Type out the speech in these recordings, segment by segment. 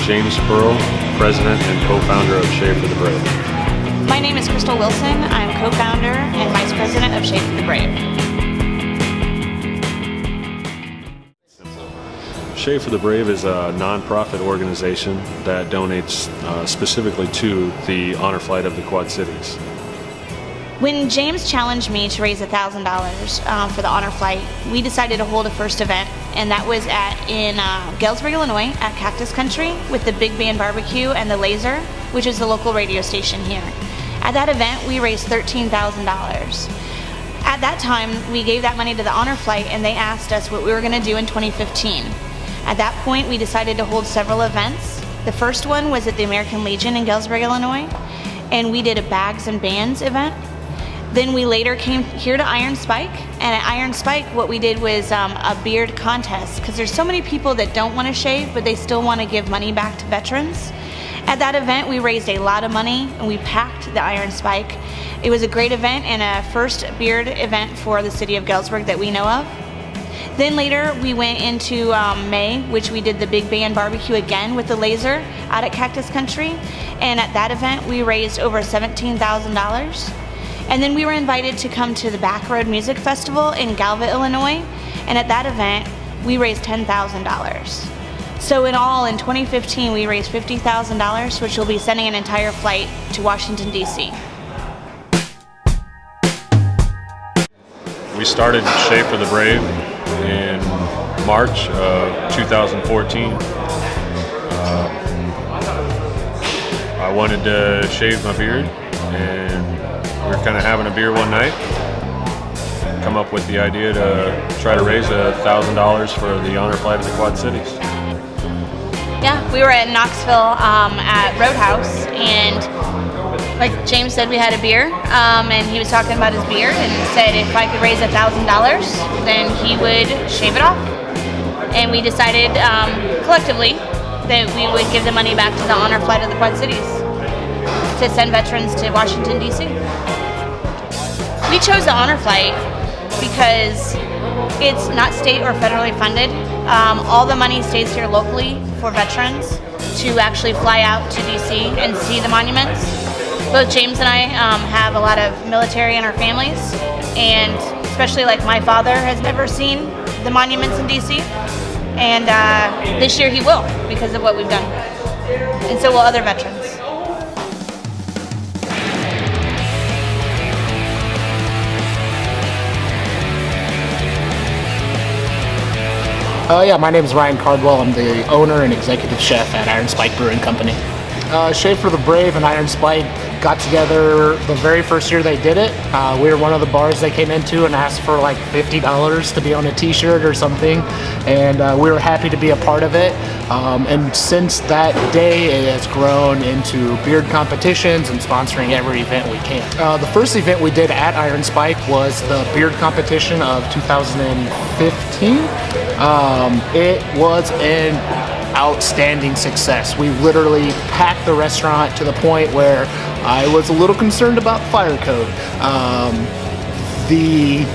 James Pearl, President and co-founder of Shave for the Brave. My name is Crystal Wilson. I'm co-founder and vice president of Shave for the Brave. Shave for the Brave is a nonprofit organization that donates specifically to the honor flight of the Quad Cities. When James challenged me to raise $1,000 for the honor flight, we decided to hold a first event, and that was in Galesburg, Illinois, at Cactus Country with the Big Band Barbecue and the Laser, which is the local radio station here. At that event, we raised $13,000. At that time, we gave that money to the honor flight, and they asked us what we were going to do in 2015. At that point, we decided to hold several events. The first one was at the American Legion in Galesburg, Illinois, and we did a bags and bands event. Then we later came here to Iron Spike, and at Iron Spike what we did was a beard contest, because there's so many people that don't want to shave but they still want to give money back to veterans. At that event we raised a lot of money and we packed the Iron Spike. It was a great event and a first beard event for the city of Galesburg that we know of. Then later we went into May, which we did the Big Band Barbecue again with the Laser out at Cactus Country, and at that event we raised over $17,000. And then we were invited to come to the Backroad Music Festival in Galva, Illinois, and at that event, we raised $10,000. So in all, in 2015, we raised $50,000, which will be sending an entire flight to Washington, D.C. We started Shave for the Brave in March of 2014. I wanted to shave my beard, and we were kind of having a beer one night, come up with the idea to try to raise $1,000 for the honor flight of the Quad Cities. Yeah, we were at Knoxville at Roadhouse, and like James said, we had a beer, and he was talking about his beard and said if I could raise $1,000, then he would shave it off. And we decided collectively that we would give the money back to the honor flight of the Quad Cities to send veterans to Washington, D.C. We chose the honor flight because it's not state or federally funded. All the money stays here locally for veterans to actually fly out to D.C. and see the monuments. Both James and I have a lot of military in our families, and especially like my father has never seen the monuments in D.C. And this year he will because of what we've done. And so will other veterans. Yeah, my name is Ryan Cardwell. I'm the owner and executive chef at Iron Spike Brewing Company. Shave for the Brave and Iron Spike got together the very first year they did it. We were one of the bars they came into and asked for like $50 to be on a t-shirt or something, and we were happy to be a part of it. And since that day it has grown into beard competitions and sponsoring every event we can. The first event we did at Iron Spike was the beard competition of 2015. It was an outstanding success. We literally packed the restaurant to the point where I was a little concerned about fire code. The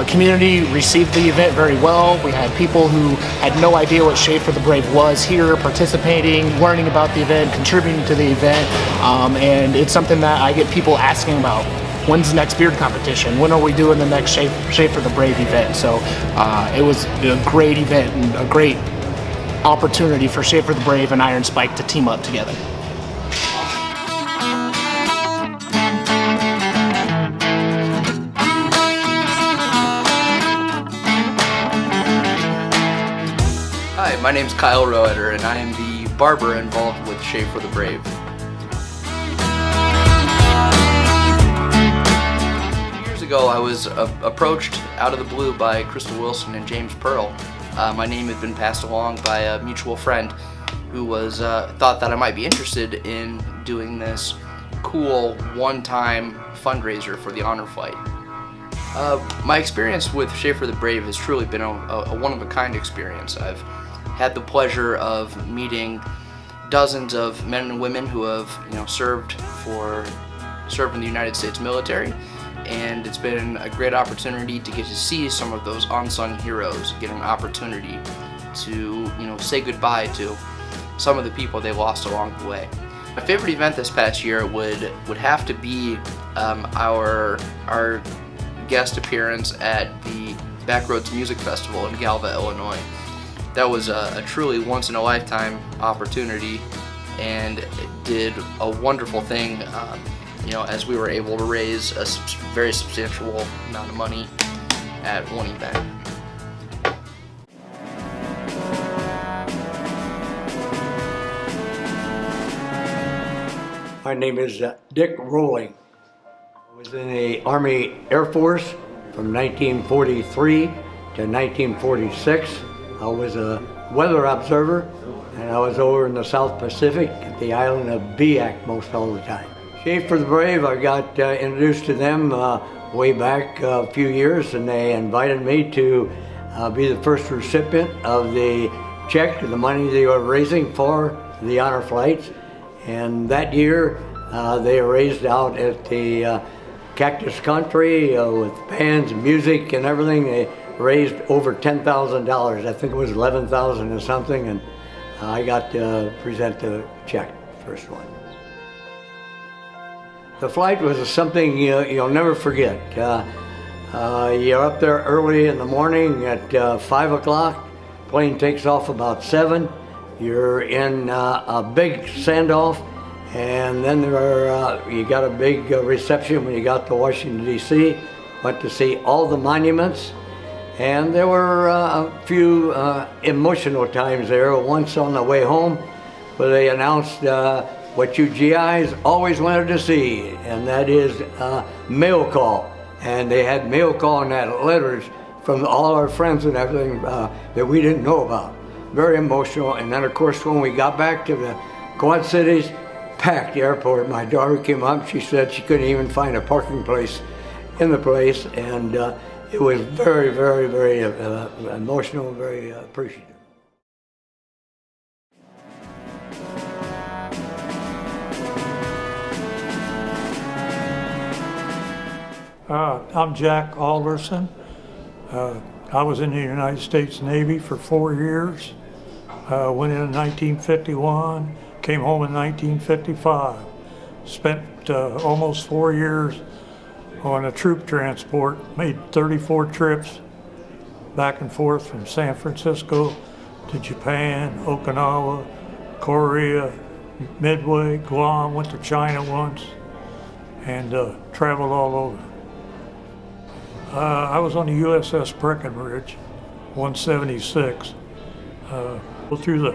community received the event very well. We had people who had no idea what Shave for the Brave was here, participating, learning about the event, contributing to the event, and it's something that I get people asking about. When's the next beard competition? When are we doing the next Shave for the Brave event? So it was a great event and a great opportunity for Shave for the Brave and Iron Spike to team up together. Hi, my name's Kyle Roeder, and I am the barber involved with Shave for the Brave. Years ago, I was approached out of the blue by Crystal Wilson and James Pearl. My name had been passed along by a mutual friend who was thought that I might be interested in doing this cool one-time fundraiser for the honor flight. My experience with Shave for the Brave has truly been a one-of-a-kind experience. I've had the pleasure of meeting dozens of men and women who have served in the United States military, and it's been a great opportunity to get to see some of those unsung heroes, get an opportunity to say goodbye to some of the people they lost along the way. My favorite event this past year would have to be our guest appearance at the Backroads Music Festival in Galva, Illinois. That was a truly once-in-a-lifetime opportunity, and it did a wonderful thing, as we were able to raise a very substantial amount of money at one event. My name is Dick Rolling. I was in the Army Air Force from 1943 to 1946. I was a weather observer, and I was over in the South Pacific at the island of Biak most all the time. Shave for the Brave, I got introduced to them way back a few years, and they invited me to be the first recipient of the check to the money they were raising for the honor flights. And that year, they raised out at the Cactus Country with bands and music and everything. They raised over $10,000. I think it was $11,000 or something, and I got to present the check, first one. The flight was something you'll never forget. You're up there early in the morning at 5 o'clock. Plane takes off about 7. You're in a big send-off, and then you got a big reception when you got to Washington, D.C. Went to see all the monuments, and there were a few emotional times there. Once on the way home, where they announced what you GIs always wanted to see, and that is mail call. And they had mail call and had letters from all our friends and everything that we didn't know about. Very emotional. And then of course when we got back to the Quad Cities, packed airport. My daughter came up, she said she couldn't even find a parking place in the place, and it was very, very, very emotional, very appreciative. I'm Jack Alderson. I was in the United States Navy for 4 years. Went in 1951, came home in 1955. Spent almost 4 years on a troop transport, made 34 trips back and forth from San Francisco to Japan, Okinawa, Korea, Midway, Guam, went to China once, and traveled all over. I was on the USS Breckenridge, 176. Through the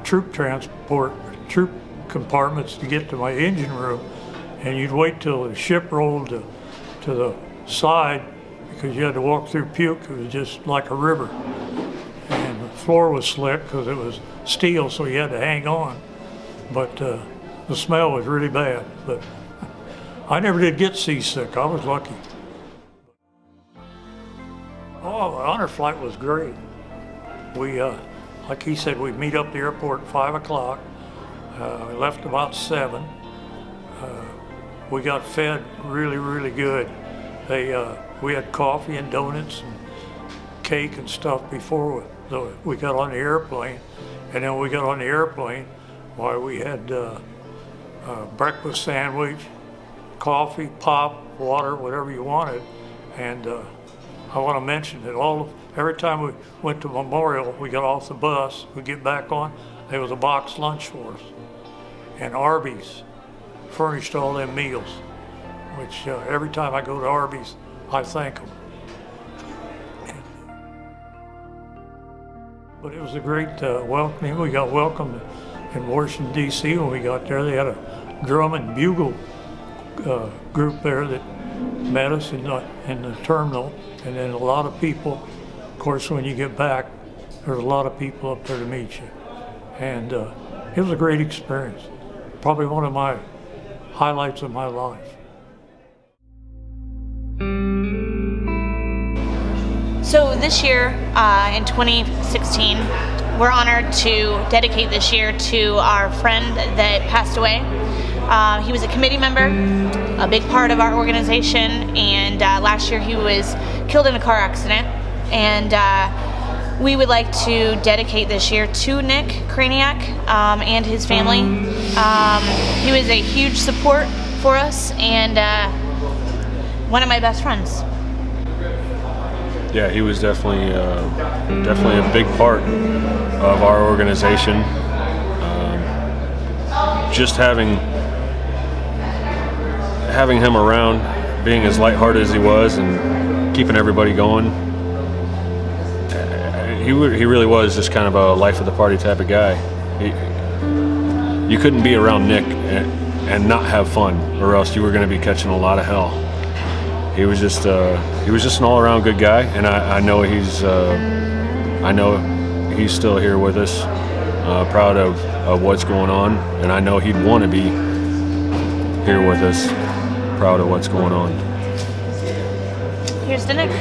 troop compartments to get to my engine room, and you'd wait till the ship rolled to the side because you had to walk through puke. It was just like a river, and the floor was slick because it was steel, so you had to hang on. But the smell was really bad. But I never did get seasick. I was lucky. Oh, the honor flight was great. We, like he said, we'd meet up at the airport at 5 o'clock. We left about 7. We got fed really, really good. We had coffee and donuts and cake and stuff before we got on the airplane. And then when we got on the airplane, we had breakfast sandwich, coffee, pop, water, whatever you wanted. And I want to mention that every time we went to Memorial, we got off the bus, we get back on, there was a box lunch for us. And Arby's furnished all them meals, which every time I go to Arby's, I thank them. But it was a great welcoming. We got welcomed in Washington, D.C. when we got there. They had a drum and bugle group there that met us in the terminal, and then a lot of people. Of course, when you get back, there's a lot of people up there to meet you, and it was a great experience. Probably one of my highlights of my life. So this year, in 2016, we're honored to dedicate this year to our friend that passed away. He was a committee member, a big part of our organization, and last year he was killed in a car accident. And we would like to dedicate this year to Nick Craniac and his family. He was a huge support for us and one of my best friends. Yeah, he was definitely a big part of our organization. Just having him around, being as lighthearted as he was, and keeping everybody going. He really was just kind of a life of the party type of guy. You couldn't be around Nick and not have fun, or else you were going to be catching a lot of hell. He was just an all-around good guy, and I know he's still here with us, proud of what's going on, and I know he'd want to be here with us, proud of what's going on. Here's to Nick.